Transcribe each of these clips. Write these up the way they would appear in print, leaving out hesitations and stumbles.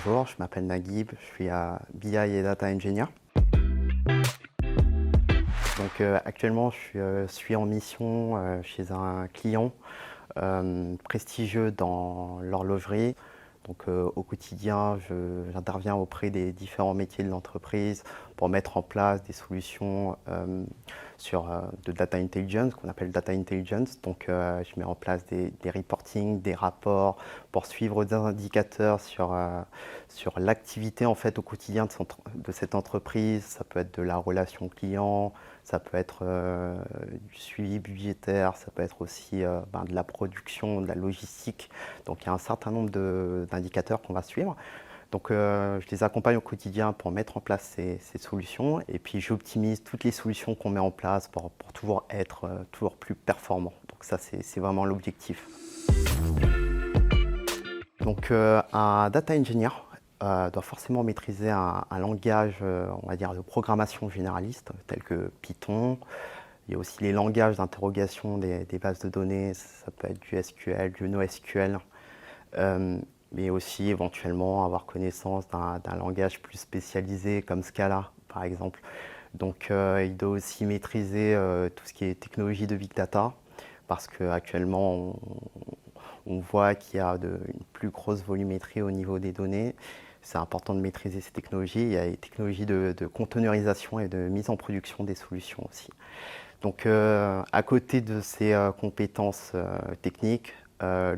Bonjour, je m'appelle Naguib, je suis BI et Data Engineer. Actuellement, je suis en mission chez un client prestigieux dans l'horlogerie. Au quotidien, j'interviens auprès des différents métiers de l'entreprise pour mettre en place des solutions de data intelligence, qu'on appelle data intelligence. Je mets en place des reporting, des rapports pour suivre des indicateurs sur l'activité en fait au quotidien de cette entreprise. Ça peut être de la relation client, ça peut être du suivi budgétaire, ça peut être aussi de la production, de la logistique. Donc il y a un certain nombre d'indicateurs qu'on va suivre. Je les accompagne au quotidien pour mettre en place ces solutions et puis j'optimise toutes les solutions qu'on met en place pour toujours être toujours plus performant. Donc ça, c'est vraiment l'objectif. Un data engineer doit forcément maîtriser un langage, on va dire, de programmation généraliste, tel que Python. Il y a aussi les langages d'interrogation des bases de données, ça peut être du SQL, du NoSQL. Mais aussi éventuellement avoir connaissance d'un langage plus spécialisé comme Scala, par exemple. Il doit aussi maîtriser tout ce qui est technologie de Big Data, parce qu'actuellement, on voit qu'il y a une plus grosse volumétrie au niveau des données. C'est important de maîtriser ces technologies. Il y a les technologies de containerisation et de mise en production des solutions aussi. À côté de ces compétences techniques,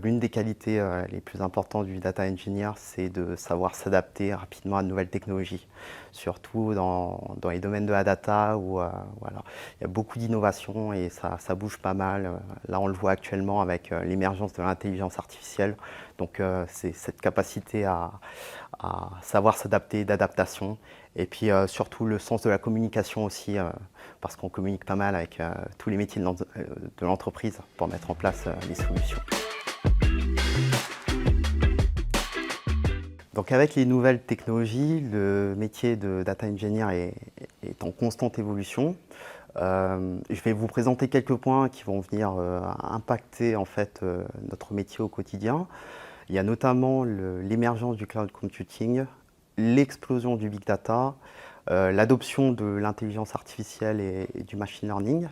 l'une des qualités les plus importantes du data engineer, c'est de savoir s'adapter rapidement à de nouvelles technologies, surtout dans les domaines de la data où voilà, il y a beaucoup d'innovations et ça bouge pas mal. Là, on le voit actuellement avec l'émergence de l'intelligence artificielle. C'est cette capacité à savoir s'adapter, d'adaptation, et puis surtout le sens de la communication aussi, parce qu'on communique pas mal avec tous les métiers de l'entreprise pour mettre en place les solutions. Avec les nouvelles technologies, le métier de data engineer est en constante évolution. Je vais vous présenter quelques points qui vont venir impacter en fait, notre métier au quotidien. Il y a notamment l'émergence du cloud computing, l'explosion du big data, l'adoption de l'intelligence artificielle et du machine learning.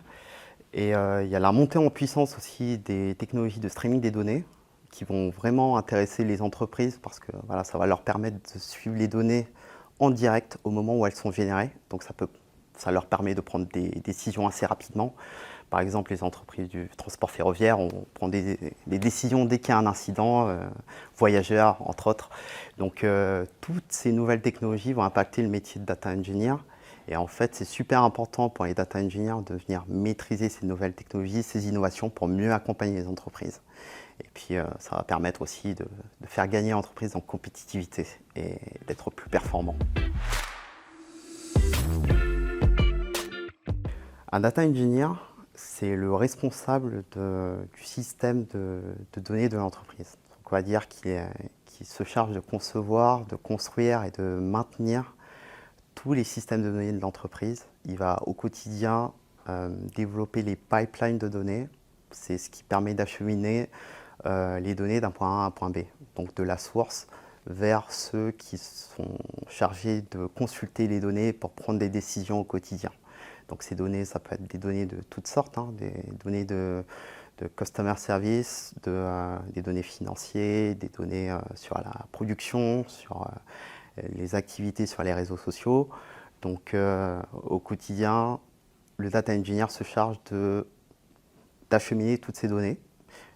Et il y a la montée en puissance aussi des technologies de streaming des données qui vont vraiment intéresser les entreprises parce que voilà, ça va leur permettre de suivre les données en direct au moment où elles sont générées. Donc ça leur permet de prendre des décisions assez rapidement. Par exemple, les entreprises du transport ferroviaire, on prend des décisions dès qu'il y a un incident, voyageurs entre autres. Toutes ces nouvelles technologies vont impacter le métier de data engineer. Et en fait, c'est super important pour les data engineers de venir maîtriser ces nouvelles technologies, ces innovations pour mieux accompagner les entreprises. Et puis, ça va permettre aussi de faire gagner l'entreprise en compétitivité et d'être plus performant. Un data engineer, c'est le responsable du système de données de l'entreprise. On va dire qu'il se charge de concevoir, de construire et de maintenir tous les systèmes de données de l'entreprise. Il va au quotidien développer les pipelines de données. C'est ce qui permet d'acheminer les données d'un point A à un point B. Donc de la source vers ceux qui sont chargés de consulter les données pour prendre des décisions au quotidien. Donc ces données, ça peut être des données de toutes sortes, des données de customer service, des données financières, des données sur la production, sur les activités sur les réseaux sociaux. Au quotidien, le data engineer se charge d'acheminer toutes ces données.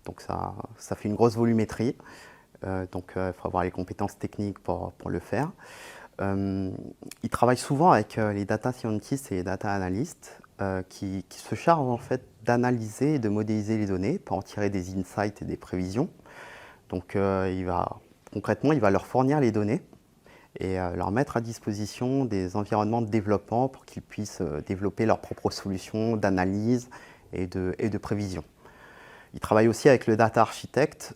Donc ça fait une grosse volumétrie. Il faut avoir les compétences techniques pour le faire. Il travaille souvent avec les data scientists et les data analysts qui se chargent en fait d'analyser et de modéliser les données pour en tirer des insights et des prévisions. Concrètement, il va leur fournir les données et leur mettre à disposition des environnements de développement pour qu'ils puissent développer leurs propres solutions d'analyse et de prévision. Il travaille aussi avec le data architecte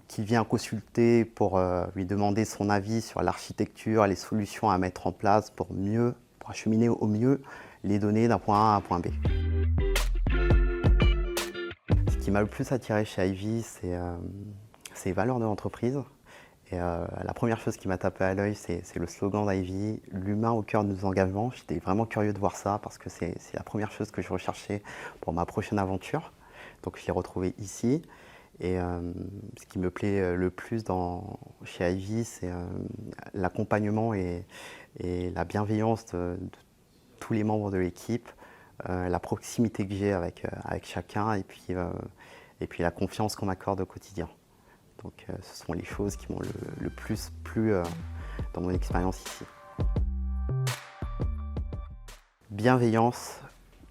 qui vient consulter pour lui demander son avis sur l'architecture, les solutions à mettre en place pour acheminer au mieux les données d'un point A à un point B. Ce qui m'a le plus attiré chez Ivy, c'est les valeurs de l'entreprise Et la première chose qui m'a tapé à l'œil, c'est le slogan d'Ivy, l'humain au cœur de nos engagements. J'étais vraiment curieux de voir ça parce que c'est la première chose que je recherchais pour ma prochaine aventure. Donc je l'ai retrouvé ici. Et ce qui me plaît le plus chez Ivy, c'est l'accompagnement et la bienveillance de tous les membres de l'équipe, la proximité que j'ai avec chacun et puis la confiance qu'on m'accorde au quotidien. Donc ce sont les choses qui m'ont le plus plu dans mon expérience ici. Bienveillance,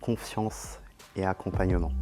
confiance et accompagnement.